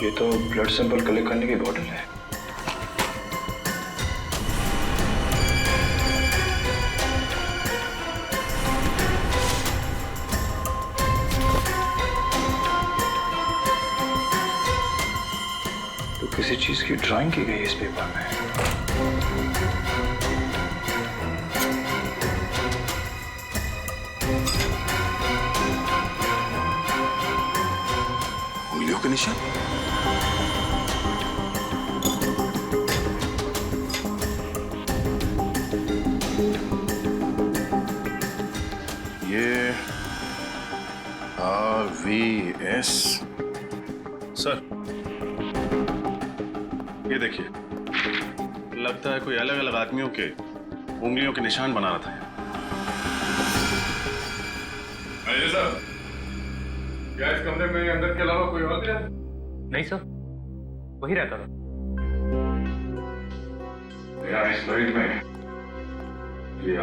ये तो blood sample collect करने की बॉटल है। तो किसी चीज की ड्राइंग की गई इस पेपर में। उंगलियों के निशान। ये RVS। सर, ये देखिए, लगता है कोई अलग अलग आदमियों के उंगलियों के निशान बना रहा था। सर, क्या इस कमरे में अंदर के अलावा कोई और भी है? नहीं सर, वही रहता था। यहाँ इस लाइट में ये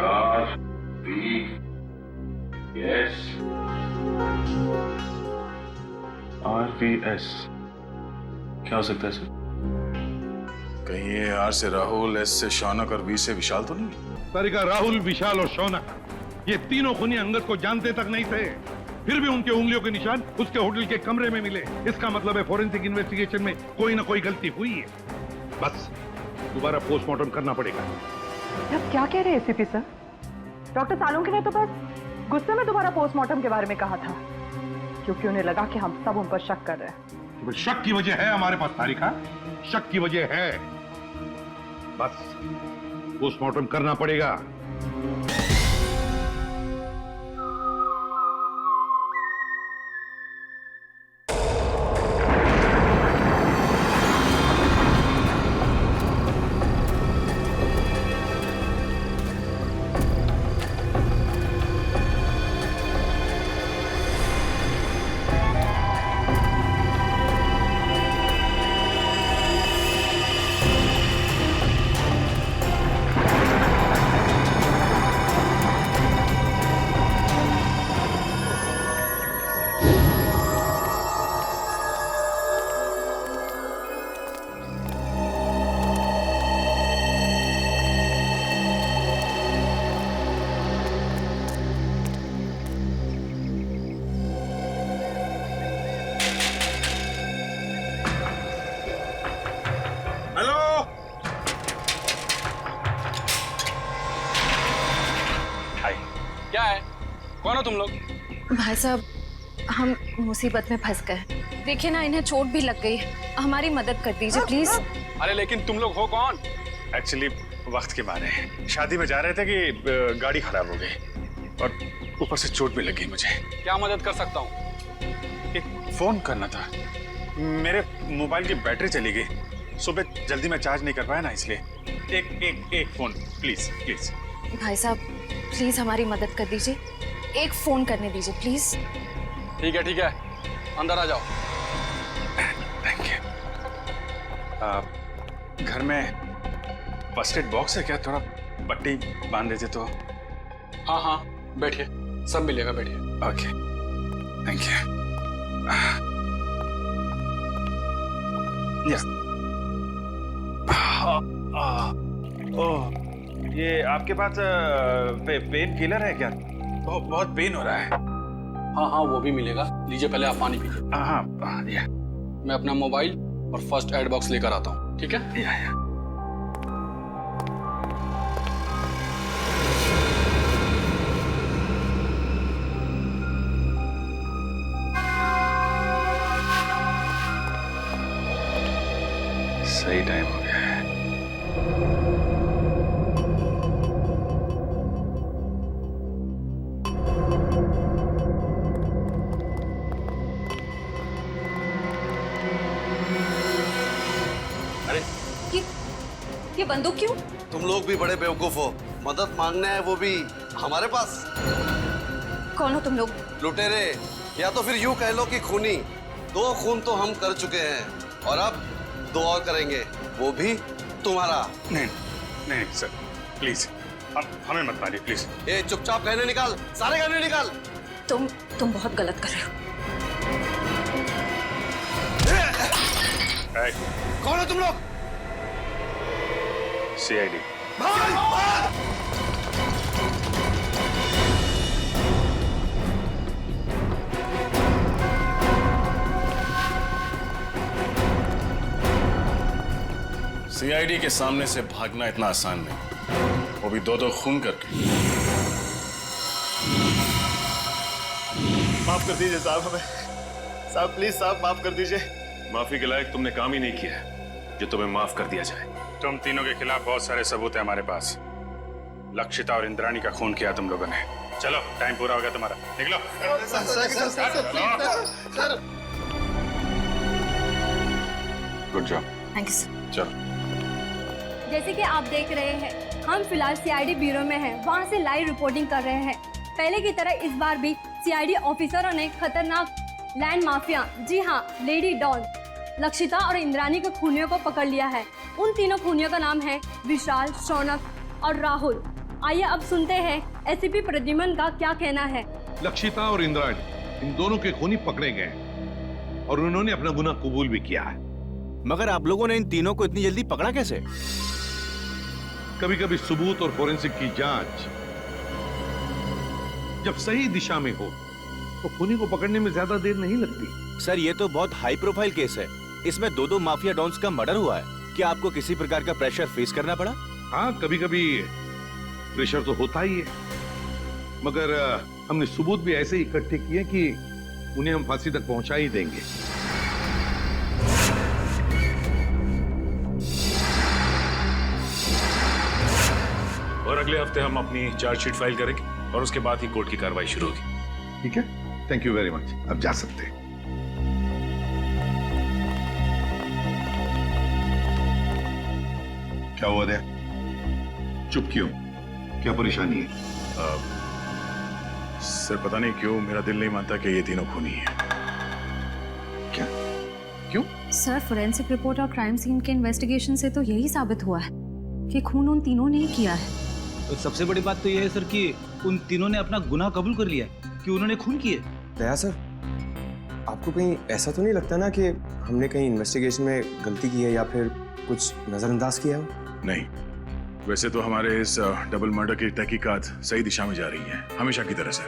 RVS क्या हो सकता है सर? कहीं ये R से राहुल, S से शौनक और V से विशाल तो नहीं? तरीका राहुल, विशाल और शौनक, ये तीनों खूनी अंगद को जानते तक नहीं थे, फिर भी उनके उंगलियों के निशान उसके होटल के कमरे में मिले। इसका मतलब है फोरेंसिक इन्वेस्टिगेशन में कोई ना कोई गलती हुई है। बस दोबारा पोस्टमार्टम करना पड़ेगा। आप क्या कह रहे हैं एसीपी सर? डॉक्टर सालुंके ने तो बस गुस्से में दोबारा पोस्टमार्टम के बारे में कहा था, क्योंकि उन्हें लगा कि हम सब उन पर शक कर रहे हैं। तो शक की वजह है हमारे पास तारिका, शक की वजह है। बस पोस्टमार्टम करना पड़ेगा। क्या है? कौन हो तुम लोग? भाई साहब, हम मुसीबत में फंस गए। देखिए ना, इन्हें चोट भी लग गई है, हमारी मदद कर दीजिए प्लीज। अरे लेकिन तुम लोग हो कौन? एक्चुअली वक्त के मारे शादी में जा रहे थे कि गाड़ी खराब हो गई और ऊपर से चोट भी लगी मुझे। क्या मदद कर सकता हूँ? एक फोन करना था, मेरे मोबाइल की बैटरी चली गई, सुबह जल्दी में चार्ज नहीं कर पाया ना, इसलिए एक फोन प्लीज प्लीज। भाई साहब प्लीज हमारी मदद कर दीजिए, एक फोन करने दीजिए प्लीज। ठीक है, अंदर आ जाओ। Thank you. घर में फर्स्ट एड बॉक्स है क्या? थोड़ा पट्टी बांध देते तो। हाँ, बैठिए, सब मिलेगा, बैठिए। Okay, thank you. ओह, ये आपके पास पेन किलर है क्या? बहुत पेन हो रहा है। हाँ, वो भी मिलेगा। लीजिए, पहले आप पानी पीजिए। हाँ, या। मैं अपना मोबाइल और फर्स्ट एड बॉक्स लेकर आता हूँ, ठीक है? या। सही टाइम हो गया है। ये बंदूक क्यों? तुम लोग भी बड़े बेवकूफ हो, मदद मांगने है वो भी हमारे पास। कौन हो तुम लोग? लुटेरे, या तो फिर यूं कह लो कि खूनी। 2 खून तो हम कर चुके हैं और अब 2 और करेंगे, वो भी तुम्हारा। नहीं सर, प्लीज हमें मत मारिए प्लीज। ए, चुपचाप गहने निकाल, सारे गहने निकाल। तुम बहुत गलत कर रहे हो। कौन हो तुम लोग? सीआईडी। सीआईडी के सामने से भागना इतना आसान नहीं, वो भी दो खून करके। माफ कर दीजिए साहब हमें। साहब प्लीज साहब माफ कर दीजिए। माफी के लायक तुमने काम ही नहीं किया है जो तुम्हें माफ कर दिया जाए। तुम तीनों के खिलाफ बहुत सारे सबूत है हमारे पास। लक्षिता और इंद्राणी का खून किया तुम लोगों ने। चलो टाइम पूरा हो गया तुम्हारा, निकलो। Good job. Thank you sir. चलो। जैसे कि आप देख रहे हैं, हम फिलहाल सीआईडी ब्यूरो में हैं, वहाँ से लाइव रिपोर्टिंग कर रहे हैं। पहले की तरह इस बार भी सीआईडी ऑफिसरों ने खतरनाक लैंड माफिया, जी हाँ लेडी डॉन, लक्षिता और इंद्राणी के खूनियों को पकड़ लिया है। उन तीनों खूनियों का नाम है विशाल, शौनक और राहुल। आइए अब सुनते हैं एसीपी प्रद्युमन का क्या कहना है। लक्षिता और इंद्राणी, इन दोनों के खूनी पकड़े गए और उन्होंने अपना गुनाह कबूल भी किया है। मगर आप लोगों ने इन तीनों को इतनी जल्दी पकड़ा कैसे? कभी कभी सबूत और फोरेंसिक की जांच जब सही दिशा में हो तो खूनी को पकड़ने में ज्यादा देर नहीं लगती। सर ये तो बहुत हाई प्रोफाइल केस है, इसमें दो माफिया डॉन्स का मर्डर हुआ है। क्या आपको किसी प्रकार का प्रेशर फेस करना पड़ा? हाँ, कभी कभी प्रेशर तो होता ही है, मगर हमने सबूत भी ऐसे इकट्ठे किए कि उन्हें हम फांसी तक पहुंचा ही देंगे। और अगले हफ्ते हम अपनी चार्जशीट फाइल करेंगे और उसके बाद ही कोर्ट की कार्रवाई शुरू होगी। ठीक है, थैंक यू वेरी मच। अब जा सकते हैं। क्या हुआ दया? चुप क्यों? क्या परेशानी है? सर पता नहीं क्यों मेरा दिल नहीं मानता कि ये तीनों खूनी हैं। क्या? क्यों? सर फोरेंसिक रिपोर्ट और क्राइम सीन के इन्वेस्टिगेशन से तो यही साबित हुआ है कि खून उन तीनों ने ही किया है। तो सबसे बड़ी बात तो ये है सर कि उन तीनों ने अपना गुनाह कबूल कर लिया कि उन्होंने खून किए। दया सर, आपको कहीं ऐसा तो नहीं लगता ना कि हमने कहीं इन्वेस्टिगेशन में गलती की है या फिर कुछ नजरअंदाज किया हो? नहीं, वैसे तो हमारे इस डबल मर्डर की तहकीकात सही दिशा में जा रही है, हमेशा की तरह से।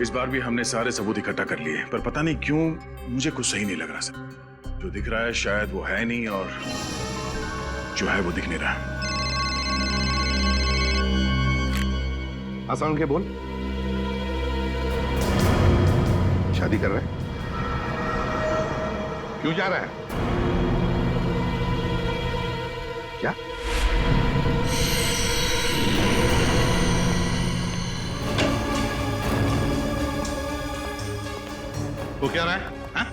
इस बार भी हमने सारे सबूत इकट्ठा कर लिए, पर पता नहीं क्यों मुझे कुछ सही नहीं लग रहा सर। जो दिख रहा है शायद वो है नहीं, और जो है वो दिख नहीं रहा। आसान के बोल। शादी कर रहा है? क्यों जा रहा है? क्या? वो क्या रहा है? हाँ?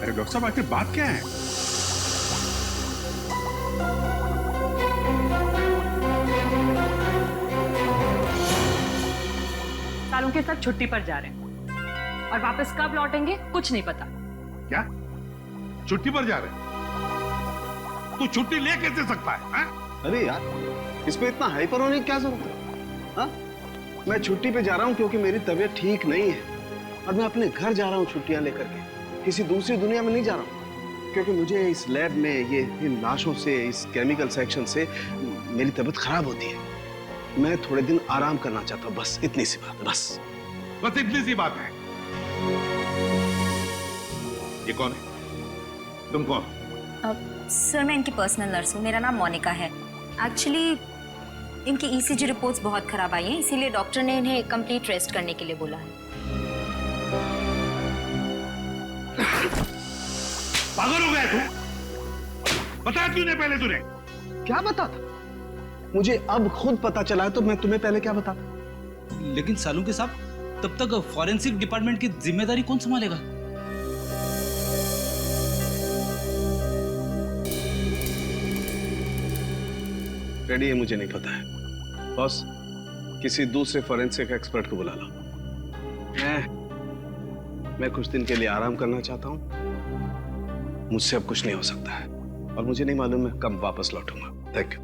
अरे डॉक्टर साहब आखिर बात क्या है? सालों के साथ छुट्टी पर जा रहे हैं और वापस कब लौटेंगे कुछ नहीं पता। क्या? छुट्टी पर जा रहे हैं? तू छुट्टी ले कैसे सकता है? हाँ? अरे यार, इस पे इतना हाइपर होने की क्या जरूरत है? हाँ? मैं छुट्टी पे जा रहा हूँ क्योंकि मेरी तबीयत ठीक नहीं है और मैं अपने घर जा रहा हूँ छुट्टियां लेकर के। किसी दूसरी दुनिया में नहीं जा रहा हूँ, क्योंकि मुझे इस लैब में ये इन लाशों से, इस केमिकल सेक्शन से मेरी तबीयत खराब होती है। मैं थोड़े दिन आराम करना चाहता हूँ, बस इतनी सी बात है। बस इतनी सी बात है। ये कौन है? तुम कौन? सर मैं इनकी पर्सनल नर्स हूँ, मेरा नाम मोनिका है। एक्चुअली इनकी ईसीजी रिपोर्ट्स बहुत खराब आई हैं, इसीलिए डॉक्टर ने इन्हें कंप्लीट रेस्ट करने के लिए बोला है। पागल हो गया तू? बता क्यों नहीं पहले तूने? क्या बता था? मुझे अब खुद पता चला है तो मैं तुम्हें पहले क्या बताता? लेकिन सालू के साहब, तब तक फॉरेंसिक डिपार्टमेंट की जिम्मेदारी कौन संभालेगा? रेडी है मुझे नहीं पता है। बॉस, किसी दूसरे फॉरेंसिक एक्सपर्ट को बुला लो। मैं कुछ दिन के लिए आराम करना चाहता हूं। मुझसे अब कुछ नहीं हो सकता है और मुझे नहीं मालूम मैं कब वापस लौटूंगा। Thank you.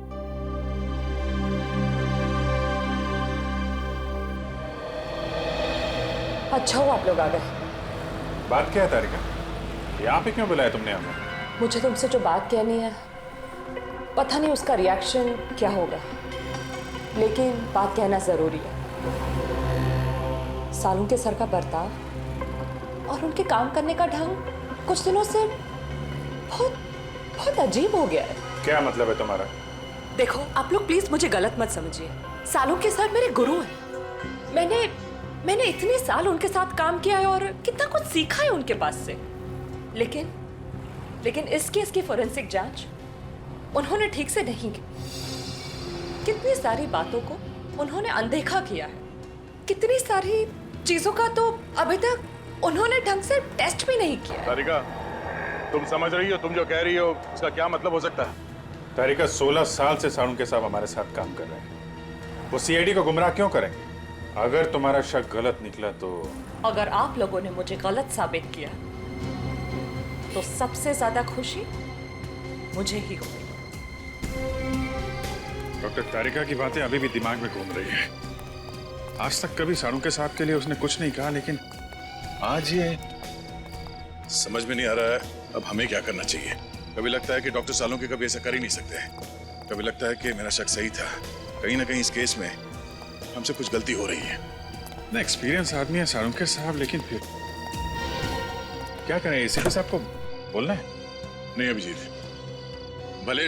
अच्छा हुआ आप लोग आ गए। बात क्या है तारिका? यहाँ पे क्यों बुलाया तुमने हमें? मुझे तुमसे जो बात कहनी है, पता नहीं उसका रिएक्शन क्या होगा, लेकिन बात कहना जरूरी है। सालू के सर का बर्ताव और उनके काम करने का ढंग कुछ दिनों से बहुत अजीब हो गया है। क्या मतलब है तुम्हारा? देखो आप लोग प्लीज मुझे गलत मत समझिए। सालू के सर मेरे गुरु हैं। मैंने इतने साल उनके साथ काम किया है और कितना कुछ सीखा है उनके पास से। लेकिन इस केस की फोरेंसिक जांच उन्होंने ठीक से नहीं की। कितनी सारी बातों को उन्होंने अनदेखा किया है। कितनी सारी चीजों का तो अभी तक उन्होंने ढंग से टेस्ट भी नहीं किया है। तारिका, तुम समझ रही हो, तुम जो कह रही हो उसका क्या मतलब हो सकता है? तारिका 16 साल से सालू के साहब हमारे साथ काम कर रहे हैं। वो सीआईडी को गुमराह क्यों करेंगे? अगर तुम्हारा शक गलत निकला तो? अगर आप लोगों ने मुझे गलत साबित किया तो सबसे ज्यादा खुशी मुझे ही होगी। डॉक्टर तारिका की बातें अभी भी दिमाग में घूम रही है। आज तक कभी सालू के साहब के लिए उसने कुछ नहीं कहा, लेकिन आज ये समझ में नहीं आ रहा है अब हमें क्या करना चाहिए। कभी लगता है कि डॉक्टर सालोंके कभी ऐसा कर ही नहीं सकते। कभी लगता है कि मेरा शक सही था। कहीं ना कहीं इस केस में हमसे कुछ गलती हो रही है। ना एक्सपीरियंस आदमी है सालुंके साहब, लेकिन फिर क्या करें? एसीपी साहब को बोलना है? नहीं अभिजीत, भले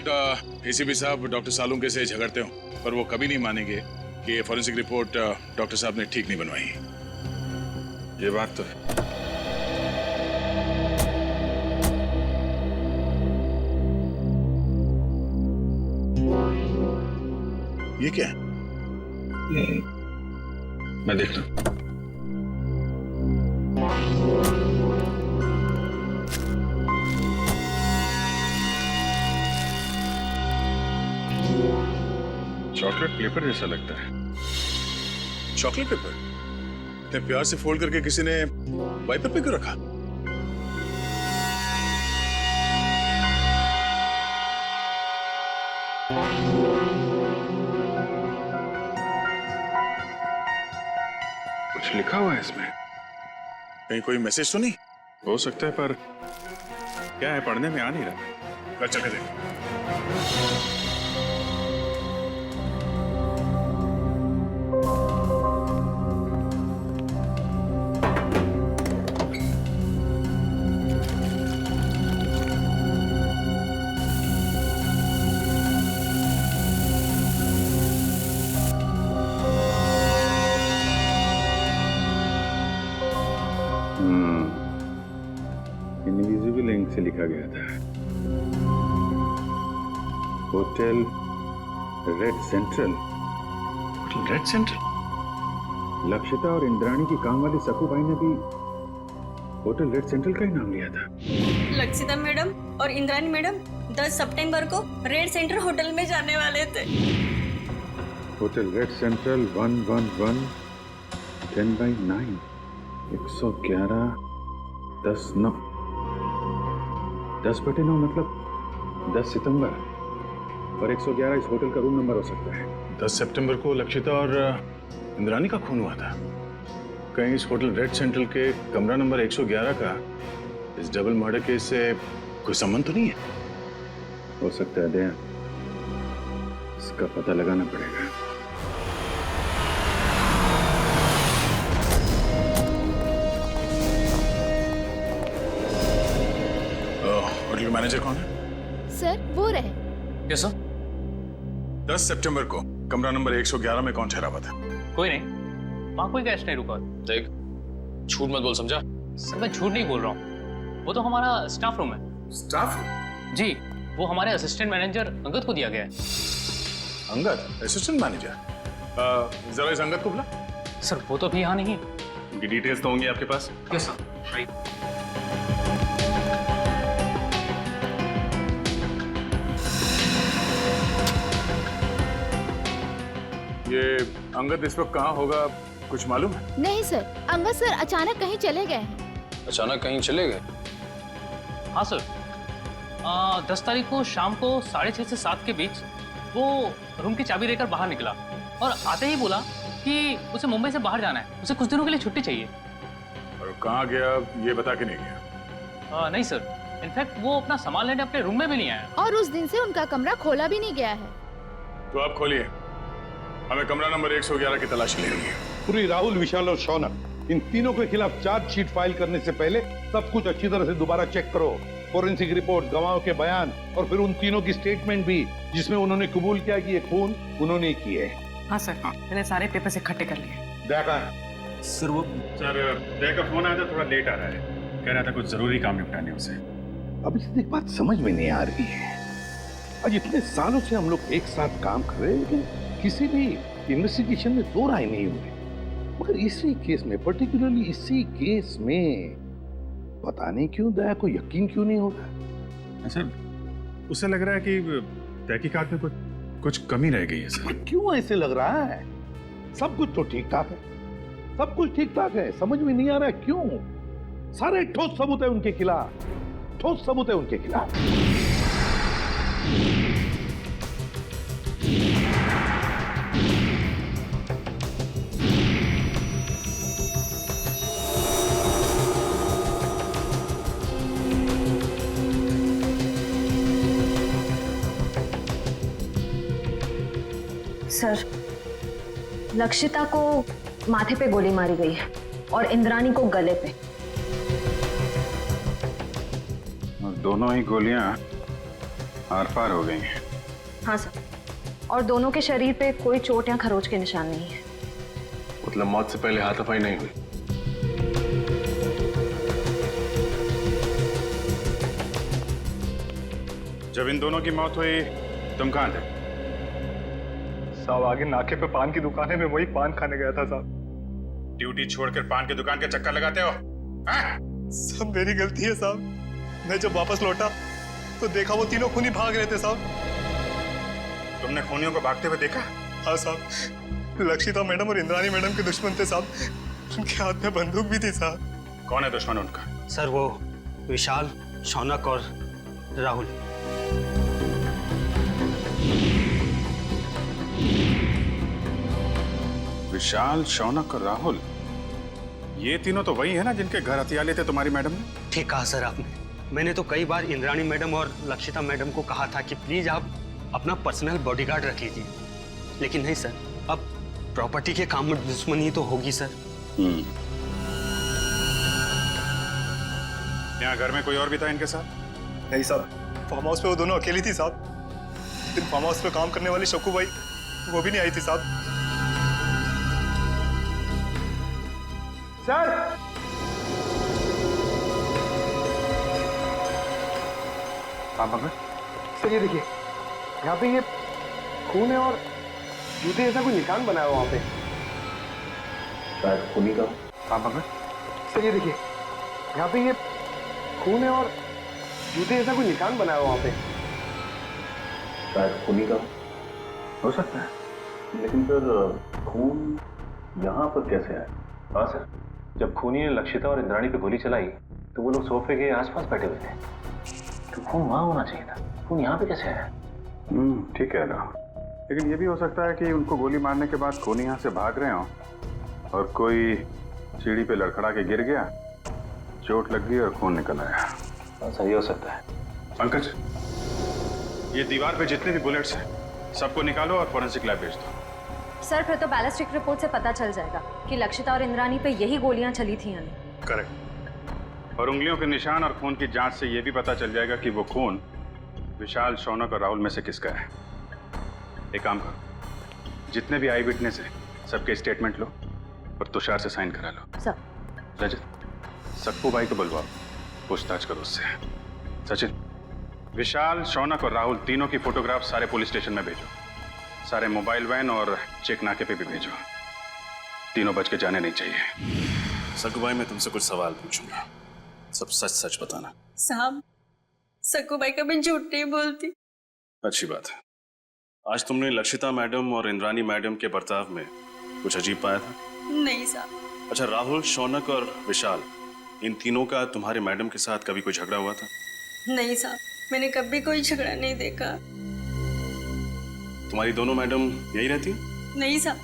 एसीपी साहब डॉक्टर सालुंके से झगड़ते हो, पर वो कभी नहीं मानेंगे कि ये फॉरेंसिक रिपोर्ट डॉक्टर साहब ने ठीक नहीं बनवाई। ये बात तो है। ये क्या है? मैं देखता हूं। चॉकलेट पेपर जैसा लगता है। Chocolate paper? इतने प्यार से फोल्ड करके किसी ने वाइपर पे क्यों रखा? कुछ लिखा हुआ है इसमें। कहीं कोई मैसेज तो नहीं? हो सकता है, पर क्या है पढ़ने में आ नहीं रहा। चल के देख। इनविजिबल इंक से लिखा गया था, hotel red central. Hotel red central? Lakshita और इंद्राणी की काम वाली सकू भाई ने भी होटल रेड सेंट्रल का ही नाम लिया था। लक्षिता मैडम और इंद्राणी मैडम 10 सितंबर को रेड सेंटर होटल में जाने वाले थे। होटल रेड सेंट्रल 111 10/9 111 10/9 10/9 मतलब 10 सितंबर, और 111 इस होटल का रूम नंबर हो सकता है। 10 सितंबर को लक्षिता और इंद्राणी का खून हुआ था। कहीं इस होटल रेड सेंट्रल के कमरा नंबर 111 का इस डबल मर्डर केस से कोई संबंध तो नहीं है? हो सकता है दया, इसका पता लगाना पड़ेगा। होटल मैनेजर कौन है? सर वो रहे। Yes sir. 10 सितंबर को कमरा नंबर 111 में कौन ठहरा हुआ था? कोई नहीं, वहां कोई गेस्ट नहीं रुका। देख, झूठ मत बोल, समझा? सर मैं झूठ नहीं बोल रहा हूँ, वो तो हमारा स्टाफ रूम है। स्टाफ? जी, वो हमारे असिस्टेंट मैनेजर अंगद को दिया गया है। अंगद? Assistant manager? जरा इस अंगद को बुला। सर वो तो अभी यहाँ नहीं है। उनकी डिटेल्स तो होंगी आपके पास? Yes sir. ये अंगद इस वक्त कहाँ होगा, कुछ मालूम है? नहीं सर, अंगद सर अचानक कहीं चले गए हैं। अचानक कहीं चले गए? हाँ सर, 10 तारीख को शाम को 6:30 से 7 के बीच वो रूम की चाबी लेकर बाहर निकला और आते ही बोला कि उसे मुंबई से बाहर जाना है, उसे कुछ दिनों के लिए छुट्टी चाहिए। कहाँ गया ये बता के नहीं गया? नहीं सर, इनफैक्ट वो अपना सामान लेने अपने रूम में भी नहीं आया। और उस दिन से उनका कमरा खोला भी नहीं गया है। तो आप खोलिए, हमें कमरा नंबर 111 की तलाशी लेनी है। पूरी राहुल, विशाल और शौनक, इन तीनों के खिलाफ चार्जशीट फाइल करने से पहले सब कुछ अच्छी तरह से दोबारा चेक करो। फोरेंसिक रिपोर्ट, गवाहों के बयान और फिर उन तीनों की स्टेटमेंट भी, जिसमें उन्होंने कबूल किया कि ये खून उन्होंने किए। हाँ सर, मैंने सारे पेपर्स इकट्ठे कर लिए। देखा सर, वो सर दया का फोन आया था, थोड़ा लेट आ रहा है, कह रहा था कुछ जरूरी काम निपटाने उसे। अब इससे एक बात समझ में नहीं आ रही है, आज इतने सालों से हम लोग एक साथ काम कर रहे हैं, लेकिन किसी भी इन्वेस्टिगेशन में दो राय नहीं हुई। मगर इसी केस में, पर्टिकुलरली इसी केस में, पता नहीं क्यों दया को यकीन क्यों नहीं होता। सर, उसे लग रहा है कि तहकीकात में कुछ कमी रह गई है सर। क्यों ऐसे लग रहा है? सब कुछ तो ठीक ठाक है, सब कुछ ठीक ठाक है, समझ में नहीं आ रहा है क्यों? सारे ठोस सबूत है उनके खिलाफ, ठोस सबूत है उनके खिलाफ। सर, लक्षिता को माथे पे गोली मारी गई है और इंद्रानी को गले पे। और दोनों ही गोलियां आर पार हो गई हैं। हाँ सर, और दोनों के शरीर पे कोई चोट या खरोच के निशान नहीं है। मतलब मौत से पहले हाथापाई नहीं हुई? जब इन दोनों की मौत हुई तुम कहाँ थे? साहब, आगे नाके पे पान की दुकान है, मैं वही पान खाने गया था साहब। ड्यूटी छोड़कर पान की दुकान के चक्कर लगाते हो? सब मेरी गलती है साहब। मैं जब वापस लौटा तो देखा वो तीनों खूनी भाग रहे थे साहब। तुमने खूनियों को भागते हुए देखा? हाँ साहब, लक्षिता मैडम और इंद्रानी मैडम के दुश्मन थे साहब। उनके हाथ में बंदूक भी थी साहब। कौन है दुश्मन उनका? सर, वो विशाल, शौनक और राहुल। विशाल, शौनक और राहुल, ये तीनों तो वही है ना जिनके घर हथियार लेते तुम्हारी मैडम ने? ठीक कहा सर आपने। मैंने तो कई बार इंद्राणी मैडम और लक्षिता मैडम को कहा था कि प्लीज आप अपना पर्सनल बॉडीगार्ड रख लीजिए, लेकिन नहीं सर, अब प्रॉपर्टी के काम में दुश्मनी तो होगी सर। यहाँ घर में कोई और भी था इनके साथ? नहीं साहब, फार्म हाउस पे वो दोनों अकेली थी साहब। लेकिन फार्म हाउस पे काम करने वाली शक्कू भाई, वो भी नहीं आई थी साहब। सर, हाँ मगर सर ये देखिए, यहाँ पे ये खून है और जूते ऐसा कोई निशान बना है वहाँ पे। शायद खूनी का। हाँ मगर सर ये देखिए, यहाँ पे ये खून है और जूते ऐसा कोई निशान बना है वहाँ पे। शायद खूनी का हो सकता है, लेकिन फिर खून यहाँ पर कैसे आया? हाँ सर, जब खूनी ने लक्षिता और इंद्राणी पे गोली चलाई तो वो लोग सोफे के आसपास बैठे हुए थे, तो खून वहां होना चाहिए था। खून यहाँ पे कैसे आया? ठीक है ना, लेकिन ये भी हो सकता है कि उनको गोली मारने के बाद खूनी यहाँ से भाग रहे हों और कोई सीढ़ी पे लड़खड़ा के गिर गया, चोट लग गई और खून निकल आया। सही हो सकता है। पंकज, ये दीवार पे जितने भी बुलेट्स हैं सबको निकालो और फोरेंसिक लैब भेज दो। सर, फिर तो बैलिस्टिक रिपोर्ट से पता चल जाएगा कि लक्षिता और इंद्रानी पे यही गोलियां चली थी यानी। करेक्ट। और उंगलियों के निशान और खून की जांच से यह भी पता चल जाएगा कि वो खून विशाल, शौनक और राहुल में से किसका है। एक काम करो, जितने भी आई विटनेस है सबके स्टेटमेंट लो और तुषार से साइन करा लो। सर। रजत, सक्कू भाई को बुलवाओ, पूछताछ करो उससे। सचिन, विशाल, शौनक और राहुल तीनों की फोटोग्राफ सारे पुलिस स्टेशन में भेजो, सारे मोबाइल वैन और चेक नाके पे भी भेजो। तीनों बच के जाने नहीं चाहिए। सक्कू भाई, मैं तुमसे कुछ सवाल पूछूंगा, सब सच सच बताना। साहब, सक्कू भाई कभी झूठ नहीं बोलती। अच्छी बात है। आज तुमने लक्षिता मैडम और इंद्रानी मैडम के बर्ताव में कुछ अजीब पाया था? नहीं साहब। अच्छा, राहुल, शौनक और विशाल, इन तीनों का तुम्हारे मैडम के साथ कभी कोई झगड़ा हुआ था? नहीं साहब, मैंने कभी कोई झगड़ा नहीं देखा। तुम्हारी दोनों मैडम यही रहती? नहीं साहब,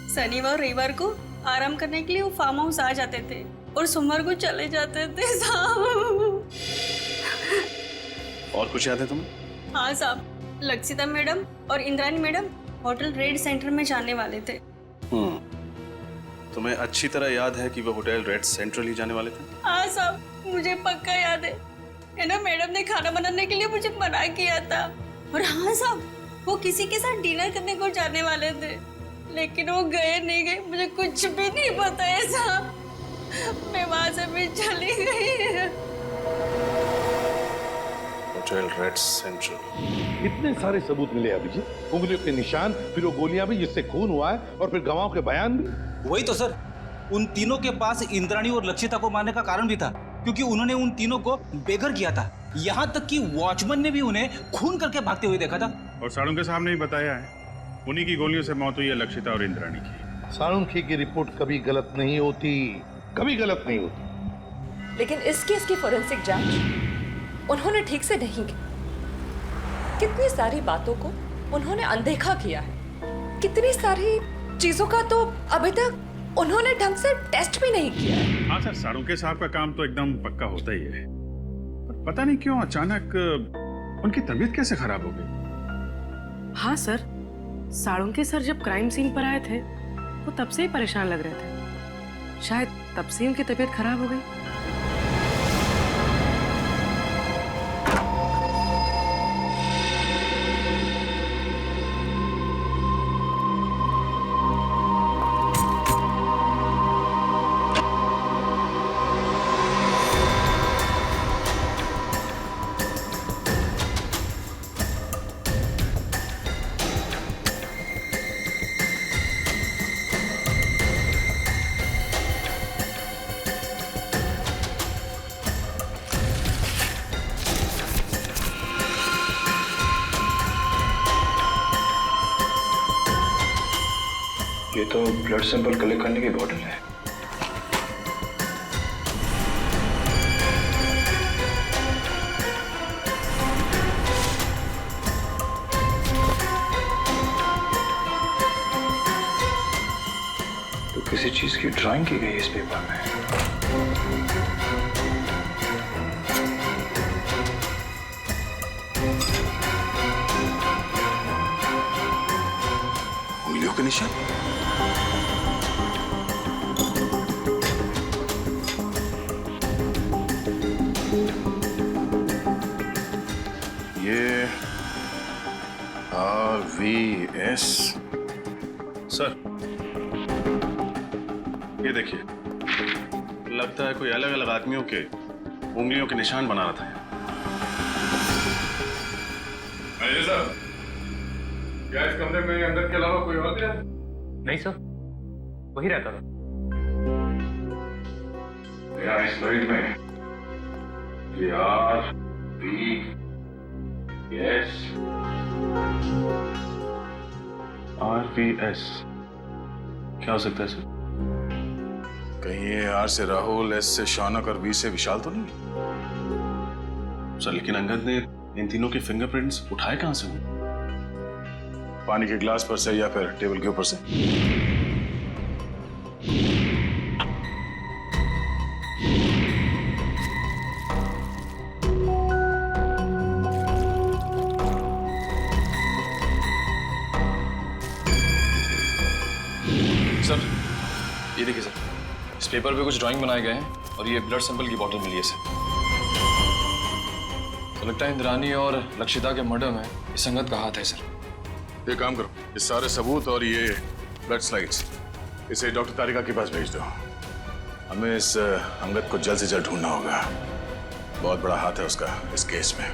शनिवार और रविवार को आराम करने के लिए वो फार्म हाउस आ जाते थे। और सोमवार को चले जाते थे साहब। और कुछ याद है तुम्हें? हाँ साहब, लक्षिता मैडम और Indrani madam hotel red centre में जाने वाले थे। तुम्हें अच्छी तरह याद है कि वो होटल रेड सेंट्रल ही जाने वाले थे? हाँ साहब, मुझे पक्का याद है ना, मैडम ने खाना बनाने के लिए मुझे मना किया था। और हाँ साहब, वो किसी के साथ डिनर करने को जाने वाले थे, लेकिन वो गए नहीं गए, मुझे कुछ भी नहीं पता है साहब। मैं वहां से भी चली गई। Hotel red central. इतने सारे सबूत मिले अभिजीत, उंगलियों के निशान, फिर वो गोलियां भी जिससे खून हुआ है, और फिर गवाहों के बयान भी। वही तो सर, उन तीनों के पास इंद्राणी और लक्षिता को मारने का कारण भी था, क्योंकि उन्होंने उन तीनों को बेघर किया था। यहाँ तक कि वॉचमैन ने भी उन्हें खून करके भागते हुए देखा था। और साळुंखे साहब ने भी बताया है, उन्हीं की गोलियों से मौत हुई है लक्षिता और इंद्राणी की। साळुंखे की रिपोर्ट कभी गलत नहीं होती, कभी गलत नहीं होती। लेकिन इस केस की फोरेंसिक जांच उन्होंने ठीक से नहीं की। कितनी सारी बातों को उन्होंने अनदेखा किया है, कितनी सारी चीजों का तो अभी तक उन्होंने ढंग से टेस्ट भी नहीं किया है। हाँ सर, साळुंखे साहब का काम तो एकदम पक्का होता ही है, पर पता नहीं क्यों अचानक उनकी तबीयत कैसे खराब हो गई। हाँ सर, साळुंखे सर जब क्राइम सीन पर आए थे वो तब से ही परेशान लग रहे थे, शायद तब से उनकी तबीयत खराब हो गई। ये तो ब्लड सैंपल कलेक्ट करने की बॉटल है। तो किसी चीज की ड्राइंग की गई इस पेपर में। उंगलियों के निशान। ये RVS। सर, ये देखिए, लगता है कोई अलग अलग आदमियों के उंगलियों के निशान बना रहा था। सर, क्या इस कमरे में अंदर के अलावा कोई और गया? नहीं सर, वही रहता था। यहाँ इस लाइट में ये RVS क्या हो सकता है सर? कहीं ये R से राहुल, S से शौनक और V से विशाल तो नहीं? सर, लेकिन अंगद ने इन तीनों के फिंगरप्रिंट्स उठाए कहां से? पानी के गिलास पर से या फिर टेबल के ऊपर से? सर, ये देखिए सर, इस पेपर पे कुछ ड्राइंग बनाए गए हैं और ये ब्लड सैंपल की बोतल मिली है सर। तो लगता है इंद्राणी और लक्षिता के मर्डर में इस संगत का हाथ है सर। ये काम करो, ये सारे सबूत और ये ब्लड स्लाइड्स इसे डॉक्टर तारिका के पास भेज दो। हमें इस अंगद को जल्द से जल्द ढूंढना होगा। बहुत बड़ा हाथ है उसका इस केस में।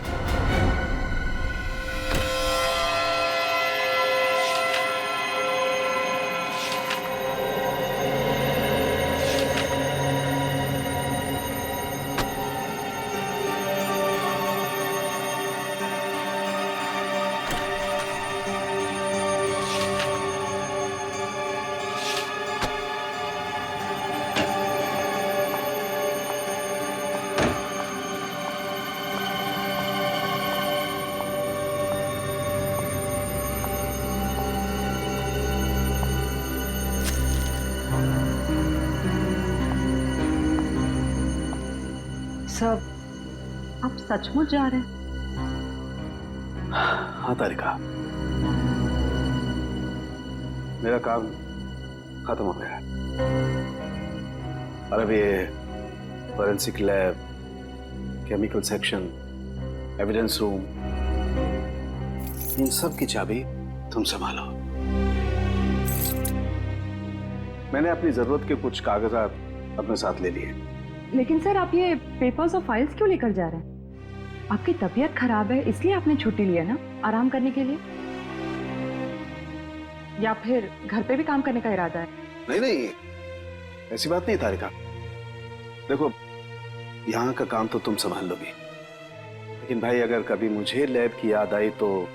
सर, आप सचमुच जा रहे हैं? हाँ तारिका, मेरा काम खत्म हो गया और अब ये forensic lab, chemical section, evidence room, इन सब की चाबी तुम संभालो। मैंने अपनी जरूरत के कुछ कागजात अपने साथ ले लिए। लेकिन सर, आप ये पेपर्स और फाइल्स क्यों लेकर जा रहे हैं? आपकी तबीयत खराब है इसलिए आपने छुट्टी ली है ना, आराम करने के लिए? या फिर घर पे भी काम करने का इरादा है? नहीं नहीं, ऐसी बात नहीं तारिका। देखो, यहाँ का काम तो तुम संभाल लोगी, लेकिन भाई अगर कभी मुझे लैब की याद आई तो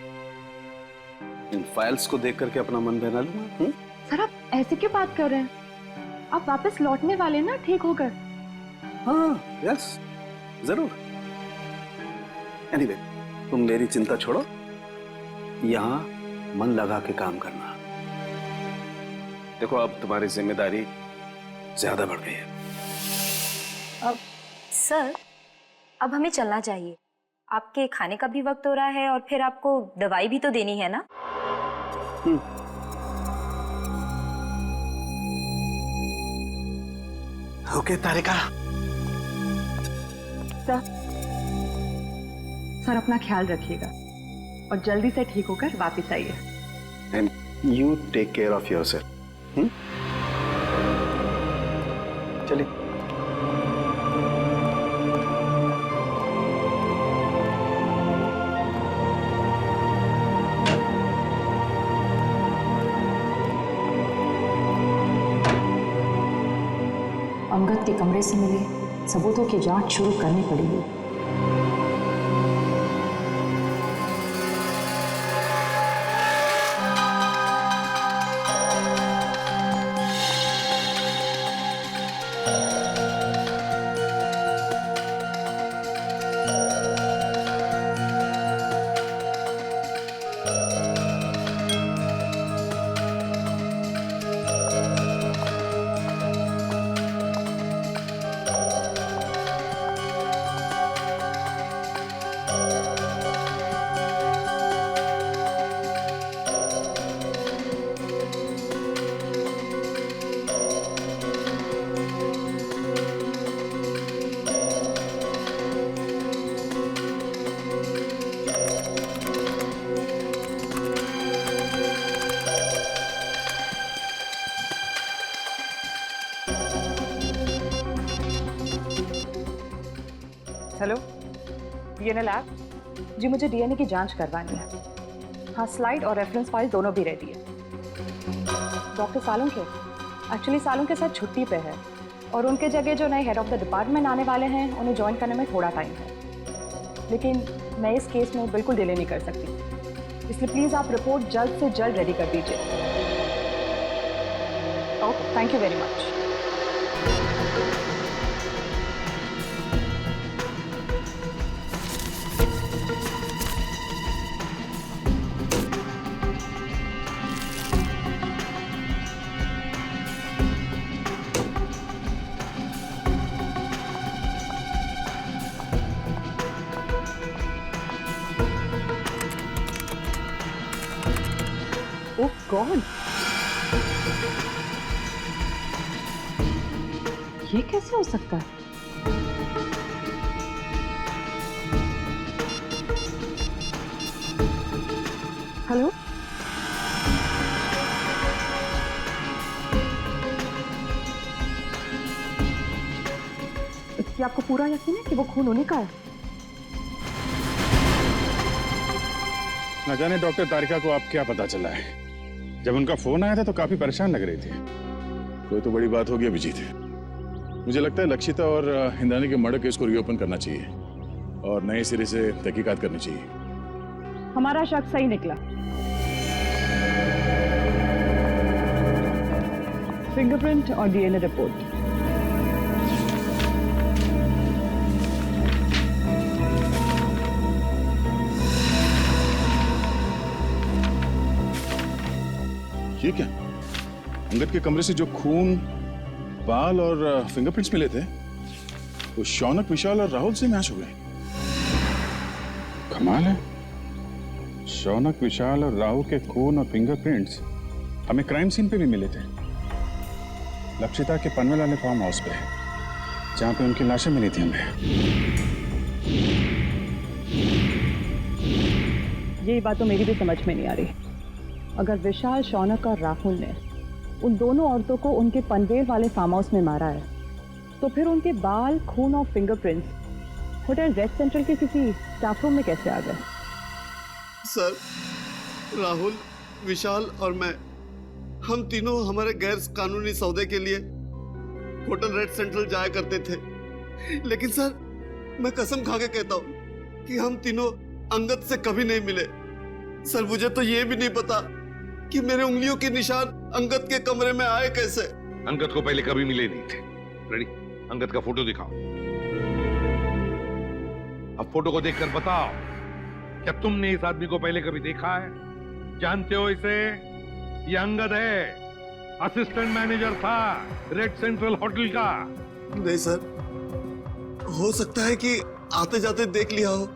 इन फाइल्स को देख करके अपना मन बहला लूंगा। सर, आप ऐसे क्यों बात कर रहे हैं? आप वापस लौटने वाले ना ठीक होकर? हाँ, यस, जरूर। एनीवे, तुम मेरी चिंता छोड़ो, यहाँ मन लगा के काम करना। देखो, अब तुम्हारी जिम्मेदारी ज्यादा बढ़ गई है। अब सर, अब हमें चलना चाहिए। आपके खाने का भी वक्त हो रहा है और फिर आपको दवाई भी तो देनी है ना। ओके तारिका। सर, अपना ख्याल रखिएगा और जल्दी से ठीक होकर वापस आइए। And you take care of yourself. चलिए। अंगद के कमरे से मिले सबूतों की जांच शुरू करनी पड़ेगी। हेलो, डीएनए लैब जी, मुझे डीएनए की जांच करवानी है। हाँ, स्लाइड और रेफरेंस फाइल दोनों भी रेडी है। डॉक्टर सालुंके एक्चुअली सालुंके साथ छुट्टी पे है और उनके जगह जो नए हेड ऑफ द डिपार्टमेंट आने वाले हैं उन्हें ज्वाइन करने में थोड़ा टाइम है, लेकिन मैं इस केस में बिल्कुल डिले नहीं कर सकती, इसलिए प्लीज़ आप रिपोर्ट जल्द से जल्द रेडी कर दीजिए। Okay, thank you very much. Oh God, ये कैसे हो सकता है? हेलो, क्या आपको पूरा यकीन है कि वो खून उन्हीं का है? न जाने डॉक्टर तारिका को आप क्या पता चला है। जब उनका फोन आया था तो काफी परेशान लग रही थी। कोई तो बड़ी बात होगी अभिजीत। मुझे लगता है लक्षिता और इंद्राणी के मर्डर केस को रीओपन करना चाहिए और नए सिरे से तहकीकात करनी चाहिए। हमारा शक सही निकला। फिंगरप्रिंट और डीएनए रिपोर्ट। ये क्या? अंगद के कमरे से जो खून, बाल और फिंगरप्रिंट्स मिले थे, तो शौनक, विशाल और राहुल से मैच हो गए। कमाल है, शौनक, विशाल और राहुल के खून और फिंगरप्रिंट्स हमें क्राइम सीन पे भी मिले थे। लक्षिता के पनवेल वाले फार्म हाउस पे, जहां पे उनकी लाशें मिली थी हमें। यही बात तो मेरी भी समझ में नहीं आ रही। अगर विशाल, शौनक और राहुल ने उन दोनों औरतों को उनके पनवेल वाले फार्म हाउस में मारा है, तो फिर उनके बाल, खून और फिंगरप्रिंट्स होटल रेड सेंट्रल के किसी स्टाफ रूम में कैसे आ गए? सर, राहुल, विशाल और मैं, हम तीनों हमारे गैर कानूनी सौदे के लिए होटल रेड सेंट्रल जाया करते थे। लेकिन सर, मैं कसम खा के कहता हूँ कि हम तीनों अंगद से कभी नहीं मिले। सर, मुझे तो ये भी नहीं पता कि मेरे उंगलियों के निशान अंगद के कमरे में आए कैसे। अंगद को पहले कभी मिले नहीं थे। रेडी, अंगद का फोटो दिखाओ। अब फोटो को देखकर बताओ, क्या तुमने इस आदमी को पहले कभी देखा है? जानते हो इसे? ये अंगद है, असिस्टेंट मैनेजर था रेड सेंट्रल होटल का। नहीं सर, हो सकता है कि आते जाते देख लिया हो,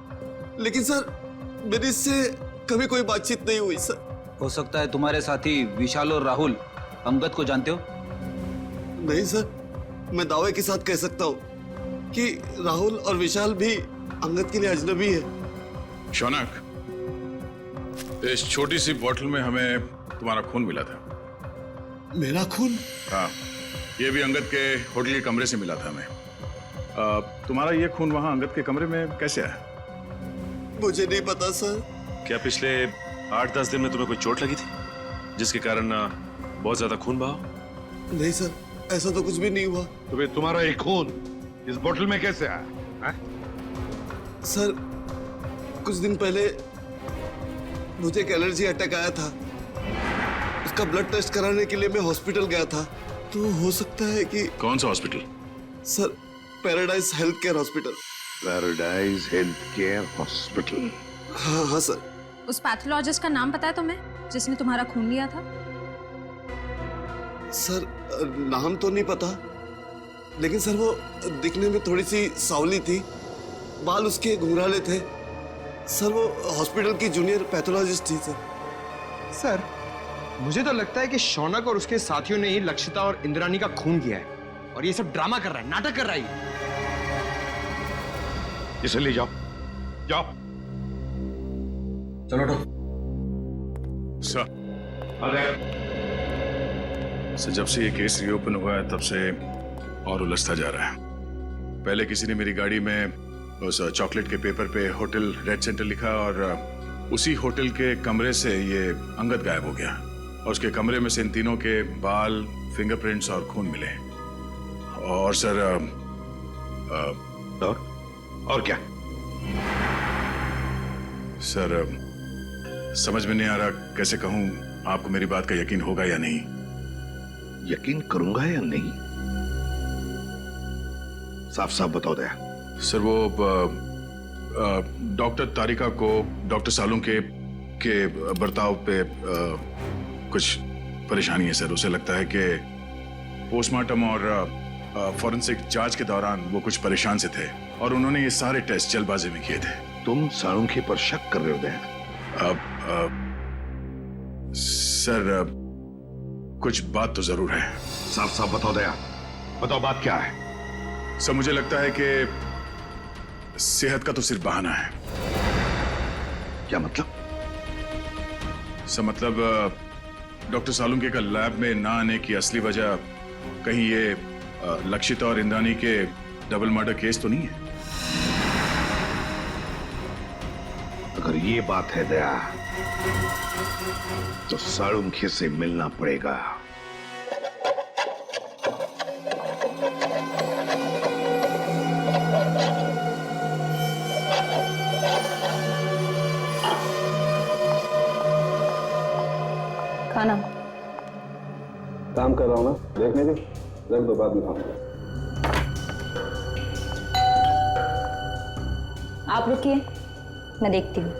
लेकिन सर मेरी इससे कभी कोई बातचीत नहीं हुई सर। हो सकता है तुम्हारे साथी विशाल और राहुल अंगद को जानते हो? नहीं सर, मैं दावे के साथ कह सकता हूँ कि राहुल और विशाल भी अंगद के लिए अजनबी है। शौनक, इस छोटी सी बोतल में हमें तुम्हारा खून मिला था। मेरा खून? हाँ, ये भी अंगद के होटल के कमरे से मिला था हमें। तुम्हारा ये खून वहां अंगद के कमरे में कैसे आया? मुझे नहीं पता सर। क्या पिछले 8-10 दिन में तुम्हें कोई चोट लगी थी जिसके कारण बहुत ज्यादा खून बहा? नहीं सर, ऐसा तो कुछ भी नहीं हुआ। तो फिर तुम्हारा ये खून इस बोतल में कैसे आया? सर, कुछ दिन पहले मुझे एक एलर्जी अटैक आया था। उसका ब्लड टेस्ट कराने के लिए मैं हॉस्पिटल गया था। तो हो सकता है कि... कौन सा hospital? Sir, paradise health care hospital. Paradise health care hospital? हाँ हाँ सर। उस पैथोलॉजिस्ट का नाम पता है तुम्हें, जिसने तुम्हारा खून लिया था? सर, नाम तो नहीं पता, लेकिन सर वो दिखने में थोड़ी सी सावली थी, बाल उसके घुंघराले थे। सर, वो हॉस्पिटल की जूनियर पैथोलॉजिस्ट थी सर। सर, मुझे तो लगता है कि शौनक और उसके साथियों ने ही लक्षिता और इंद्राणी का खून किया है, और ये सब ड्रामा कर रहा है, नाटक कर रहा है। इसे ले जाओ, जाओ। चलो उठो। सर, जब से ये केस रीओपन हुआ है तब से और उलझता जा रहा है। पहले किसी ने मेरी गाड़ी में उस चॉकलेट के पेपर पे होटल रेड सेंटर लिखा, और उसी होटल के कमरे से ये अंगद गायब हो गया, और उसके कमरे में से इन तीनों के बाल, फिंगरप्रिंट्स और खून मिले। और सर, और क्या? सर, समझ में नहीं आ रहा कैसे कहूं आपको मेरी बात का यकीन होगा या नहीं। यकीन करूंगा या नहीं? साफ साफ बताओ दया। सर, वो डॉक्टर तारिका को डॉक्टर सालुंग के बर्ताव पे कुछ परेशानी है सर। उसे लगता है कि पोस्टमार्टम और फॉरेंसिक जांच के दौरान वो कुछ परेशान से थे, और उन्होंने ये सारे टेस्ट जल्दबाजी में किए थे। तुम सालुंखी पर शक कर रहे हो दया? सर, कुछ बात तो जरूर है। साफ साफ बताओ दया, बताओ बात क्या है? सर, मुझे लगता है कि सेहत का तो सिर्फ बहाना है। क्या मतलब? सर, मतलब डॉक्टर सालुंके का लैब में ना आने की असली वजह कहीं ये लक्षिता और इंद्राणी के डबल मर्डर केस तो नहीं है? अगर ये बात है दया, तो सालुंखे से मिलना पड़ेगा। खाना काम कर रहा हूँ ना, देखने दे, रख दो, बाद में खाऊंगा। आप रुकिए, मैं देखती हूँ।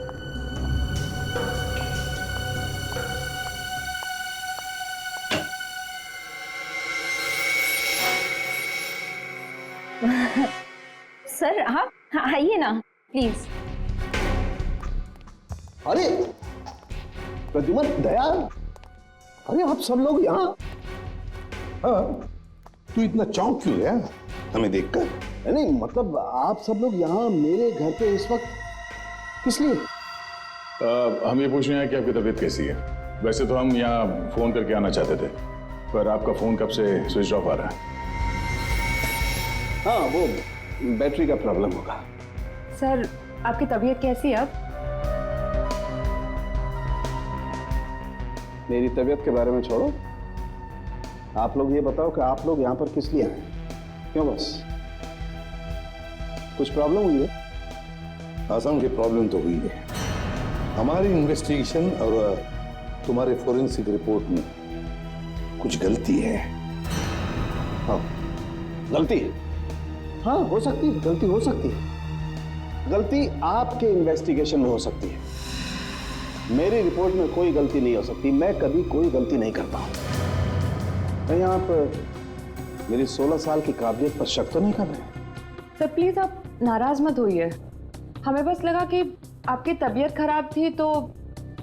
आइए ना प्लीज। अरे प्रद्युमन, दया, अरे आप सब लोग यहाँ। हाँ, तू इतना चौंक क्यों गया हमें देखकर? नहीं मतलब आप सब लोग यहाँ मेरे घर पे इस वक्त किस लिए? हम ये पूछ रहे हैं कि आपकी तबीयत कैसी है। वैसे तो हम यहाँ फोन करके आना चाहते थे, पर आपका फोन कब से स्विच ऑफ आ रहा है। हाँ, वो बैटरी का प्रॉब्लम होगा। सर आपकी तबीयत कैसी है अब? मेरी तबीयत के बारे में छोड़ो, आप लोग ये बताओ कि आप लोग यहाँ पर किस लिए आए? क्यों, बस कुछ प्रॉब्लम हुई है? आसाम की प्रॉब्लम तो हुई है। हमारी इन्वेस्टिगेशन और तुम्हारे फोरेंसिक रिपोर्ट में कुछ गलती है। हाँ, गलती है? हाँ, हो सकती है, गलती हो सकती है। गलती आपके इन्वेस्टिगेशन में हो सकती है, मेरी रिपोर्ट में कोई गलती नहीं हो सकती। मैं कभी कोई गलती नहीं करता हूं। कहीं आप मेरी 16 साल की काबिलियत पर शक तो नहीं कर रहे हैं? सर प्लीज आप नाराज मत होइए, हमें बस लगा कि आपकी तबीयत खराब थी तो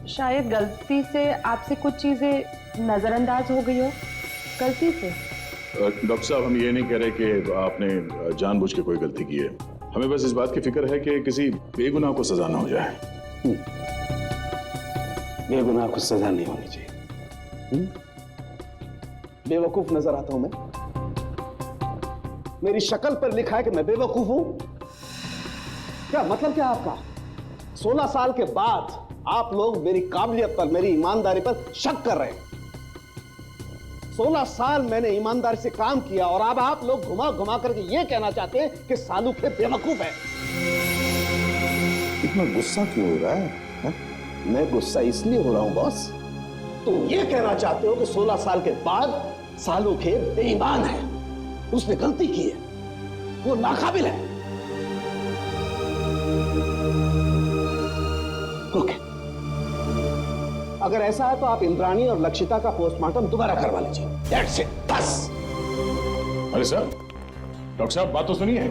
शायद गलती से आपसे कुछ चीजें नजरअंदाज हो गई हो, गलती से। डॉक्टर साहब, हम ये नहीं कह रहे कि आपने जानबूझ के कोई गलती की है। हमें बस इस बात की फिक्र है कि किसी बेगुनाह को सजा ना हो जाए। बेगुनाह को सजा नहीं होनी चाहिए। बेवकूफ नजर आता हूं मैं? मेरी शक्ल पर लिखा है कि मैं बेवकूफ हूं? क्या मतलब क्या आपका? 16 साल के बाद आप लोग मेरी काबिलियत पर, मेरी ईमानदारी पर शक कर रहे हैं। 16 साल मैंने ईमानदारी से काम किया और अब आप लोग घुमा घुमा करके ये कहना चाहते हैं कि सालू के बेवकूफ है। इतना गुस्सा क्यों हो रहा है? मैं गुस्सा इसलिए हो रहा हूं बॉस, तुम ये कहना चाहते हो कि 16 साल के बाद सालू के बेईमान है, उसने गलती की है, वो नाकाबिल है। ओके, अगर ऐसा है तो आप इंद्राणी और लक्षिता का पोस्टमार्टम दोबारा करवा लीजिए। That's it, बस। अरे सर, डॉक्टर साहब बात तो सुनिए।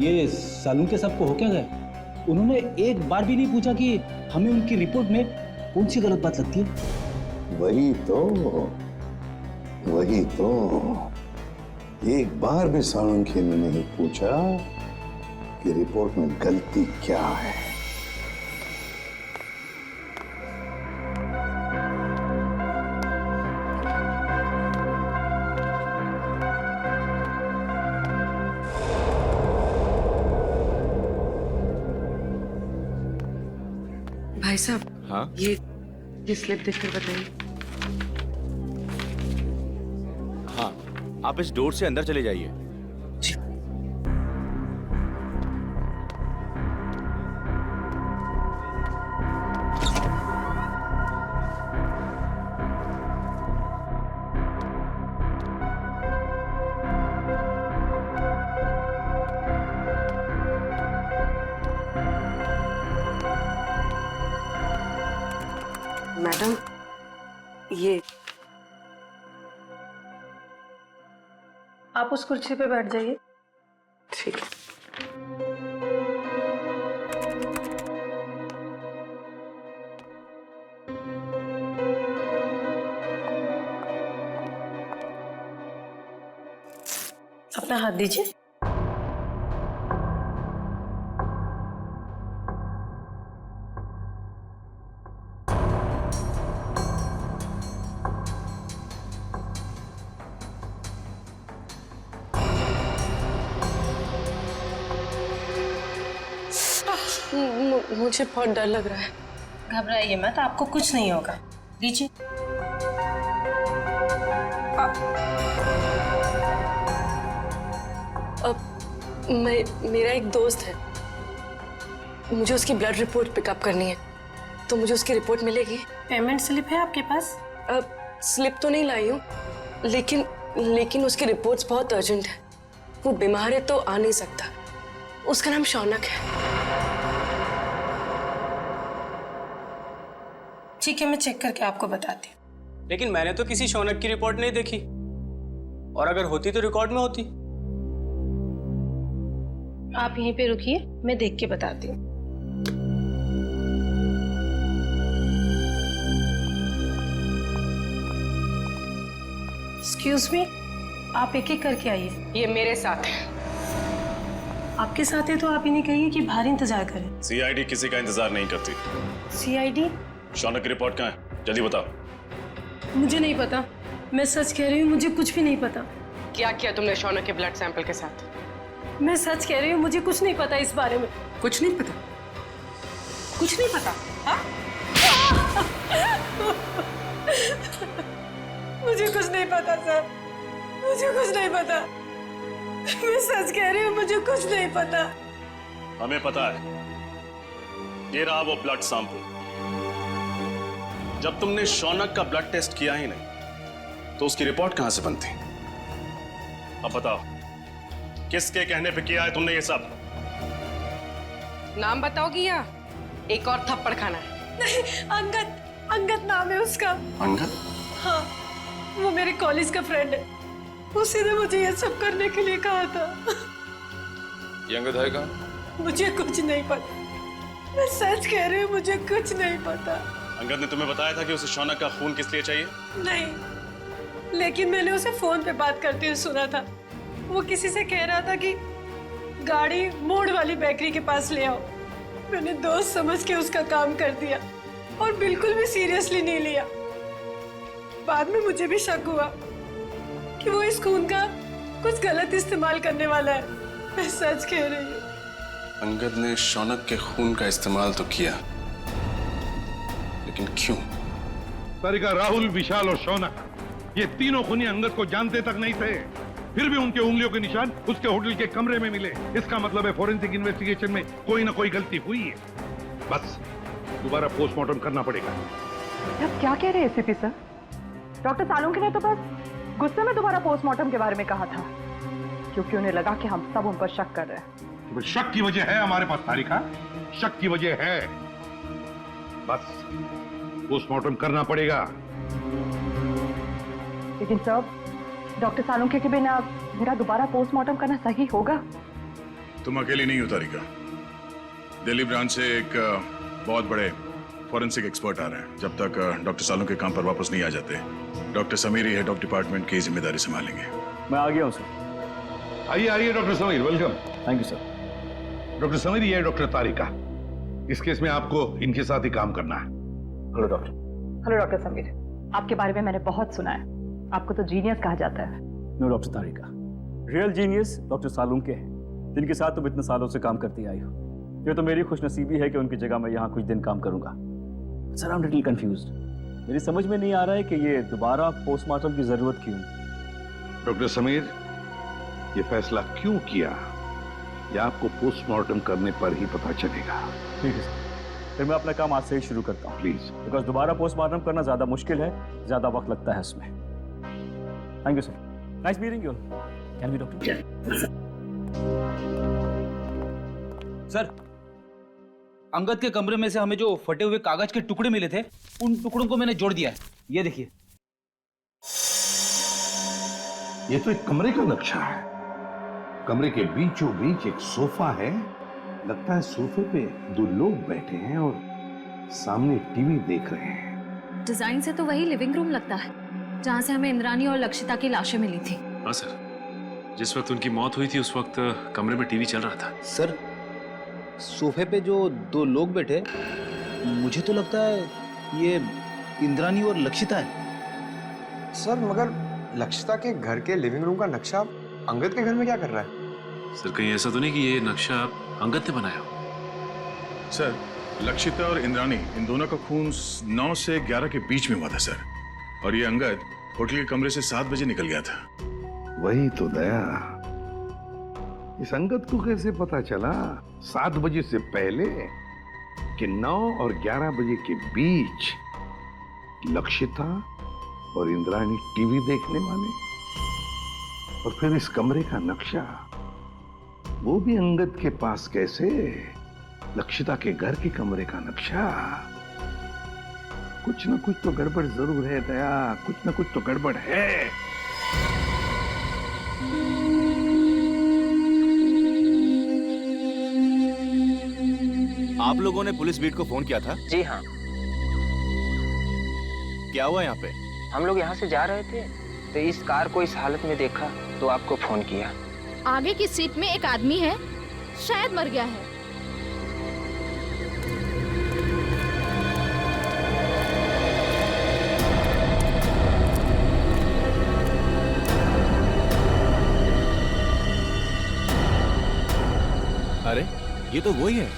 ये सालू के सबको हो क्या गया? उन्होंने एक बार भी नहीं पूछा कि हमें उनकी रिपोर्ट में कौन सी गलत बात लगती है। वही तो एक बार भी सालुंखे ने नहीं पूछा कि रिपोर्ट में गलती क्या है। भाई साहब, हाँ? ये स्लिप देखकर बताइए। हाँ, आप इस डोर से अंदर चले जाइए। मैडम, ये आप उस कुर्सी पे बैठ जाइए। ठीक है। अपना हाथ दीजिए। मुझे बहुत डर लग रहा है। घबराइए मत, आपको कुछ नहीं होगा। दीजिए। मेरा एक दोस्त है, मुझे उसकी ब्लड रिपोर्ट पिकअप करनी है, तो मुझे उसकी रिपोर्ट मिलेगी? पेमेंट स्लिप है आपके पास? स्लिप तो नहीं लाई हूँ, लेकिन उसकी रिपोर्ट्स बहुत अर्जेंट है। वो बीमार है तो आ नहीं सकता। उसका नाम शौनक है। ठीक है, मैं चेक करके आपको बताती हूँ। लेकिन मैंने तो किसी शौनक की रिपोर्ट नहीं देखी, और अगर होती तो रिकॉर्ड में होती। आप यहीं पे रुकिए, मैं देख के बताती हूँ। एक्सक्यूज मी, आप एक एक करके आइए। ये मेरे साथ है। आपके साथ है तो आप इन्हें कहिए कि बाहर इंतजार करें। सीआईडी किसी का इंतजार नहीं करती। सीआईडी? शौनक की रिपोर्ट कहाँ है? जल्दी बताओ। मुझे नहीं पता, मैं सच कह रही हूँ, मुझे कुछ भी नहीं पता। क्या किया तुमने शौनक के ब्लड सैंपल के साथ? मैं सच कह रही हूँ, मुझे कुछ नहीं पता इस बारे में। कुछ नहीं पता? कुछ नहीं पता? हाँ? मुझे कुछ नहीं पता सर, मुझे कुछ नहीं पता। मैं सच कह रही हूँ, मुझे कुछ नहीं पता। हमें पता है, ये रहा वो ब्लड सैंपल। जब तुमने शौनक का ब्लड टेस्ट किया ही नहीं तो उसकी रिपोर्ट कहां से बनती? अब बताओ, किसके कहने पे किया है तुमने ये सब? नाम बताओगी या एक और थप्पड़ खाना है? नहीं, अंगद नाम है उसका। अंगद? हाँ, वो मेरे कॉलेज का फ्रेंड है। उसी ने मुझे ये सब करने के लिए कहा था। ये अंगद है कहाँ? मुझे कुछ नहीं पता, मैं सच कह रही हूँ, मुझे कुछ नहीं पता। अंगद ने तुम्हें बताया था कि उसे शौनक का खून किस लिए चाहिए? नहीं, लेकिन मैंने उसे फोन पे बात करते हुए सुना था। वो किसी से कह रहा था कि गाड़ी मोड़ वाली बेकरी के पास ले आओ। मैंने दोस्त समझ के उसका काम कर दिया और बिल्कुल भी सीरियसली नहीं लिया। बाद में मुझे भी शक हुआ कि वो इस खून का कुछ गलत इस्तेमाल करने वाला है। मैं सच कह रही हूँ। अंगद ने शौनक के खून का इस्तेमाल तो किया, लेकिन क्यों? तारिका, राहुल, विशाल और शौनक, ये तीनों खूनी अंगद को जानते तक नहीं थे, फिर भी उनके उंगलियों के निशान उसके होटल के कमरे में मिले। इसका मतलब है फोरेंसिक इन्वेस्टिगेशन में कोई ना कोई गलती हुई है। बस दोबारा पोस्टमार्टम करना पड़ेगा। आप क्या कह रहे हैं एसीपी सर? डॉक्टर सालुंके ने तो बस गुस्से में दोबारा पोस्टमार्टम के बारे में कहा था, क्योंकि उन्हें लगा कि हम सब उन पर शक कर रहे हैं। तो शक की वजह है हमारे पास तारिका, शक की वजह है। बस पोस्टमार्टम करना पड़ेगा। लेकिन सर, डॉक्टर सालुंके के बिना मेरा दोबारा पोस्टमार्टम करना सही होगा? तुम अकेली नहीं हो तारिका। दिल्ली ब्रांच से एक बहुत बड़े फॉरेंसिक एक्सपर्ट आ रहे हैं। जब तक डॉक्टर सालुंके काम पर वापस नहीं आ जाते, doctor Sameer he head of department की जिम्मेदारी संभालेंगे। मैं आ गया हूं सर। आइए आइए doctor Sameer, welcome. Thank you sir. Doctor Sameer, ये है डॉक्टर तारिका। इस केस में आपको इनके साथ ही काम करना है। Hello doctor. Hello doctor Sameer, आपके बारे में मैंने बहुत सुना है। आपको तो जीनियस कहा जाता है। नो डॉक्टर तारिका, रियल जीनियस डॉक्टर सालुंके हैं, जिनके साथ तुम इतने सालों से काम करती आई हो। ये तो मेरी खुशनसीबी है कि उनकी जगह मैं यहाँ कुछ दिन काम करूंगा। Sir, I am little confused. मेरी समझ में नहीं आ रहा है कि ये दोबारा पोस्टमार्टम की जरूरत क्यों? डॉक्टर समीर, ये फैसला क्यों किया, यह आपको पोस्टमार्टम करने पर ही पता चलेगा। ठीक है सर, फिर मैं अपना काम आज से ही शुरू करता हूँ। प्लीज। बिकॉज दोबारा पोस्टमार्टम करना ज्यादा मुश्किल है, ज्यादा वक्त लगता है इसमें। Thank you sir. Nice meeting you. Can we doctor? Sir, Angad के कमरे में से हमें जो फटे हुए कागज के टुकड़े मिले थे, उन टुकड़ों को मैंने जोड़ दिया है। ये देखिए। ये तो एक कमरे का नक्शा है। कमरे के बीचों बीच एक सोफा है। लगता है सोफे पे दो लोग बैठे हैं और सामने टीवी देख रहे हैं। डिजाइन से तो वही लिविंग रूम लगता है जहाँ से हमें इंद्रानी और लक्षिता की लाशें मिली थी। हाँ सर, जिस वक्त उनकी मौत हुई थी उस वक्त कमरे में टीवी चल रहा था। सर, सोफे पे जो दो लोग बैठे, मुझे तो लगता है ये इंद्रानी और लक्षिता है। सर, मगर लक्षिता के घर के लिविंग रूम का नक्शा अंगद के घर में क्या कर रहा है? सर, कहीं ऐसा तो नहीं कि ये नक्शा अंगद ने बनाया हो? सर, लक्षिता और इंद्रानी, इन दोनों का खून 9 से 11 के बीच में हुआ था सर। और ये अंगद होटल के कमरे से 7 बजे निकल गया था। वही तो दया, इस अंगद को कैसे पता चला 7 बजे से पहले कि 9 और 11 बजे के बीच लक्षिता और इंद्रानी टीवी देखने वाले? और फिर इस कमरे का नक्शा वो भी अंगद के पास कैसे? लक्षिता के घर के कमरे का नक्शा। कुछ ना कुछ तो गड़बड़ जरूर है दया, कुछ ना कुछ तो गड़बड़ है। आप लोगों ने पुलिस बीट को फोन किया था? जी हाँ। क्या हुआ यहाँ पे? हम लोग यहाँ से जा रहे थे तो इस कार को इस हालत में देखा तो आपको फोन किया। आगे की सीट में एक आदमी है, शायद मर गया है। अरे ये तो वही है।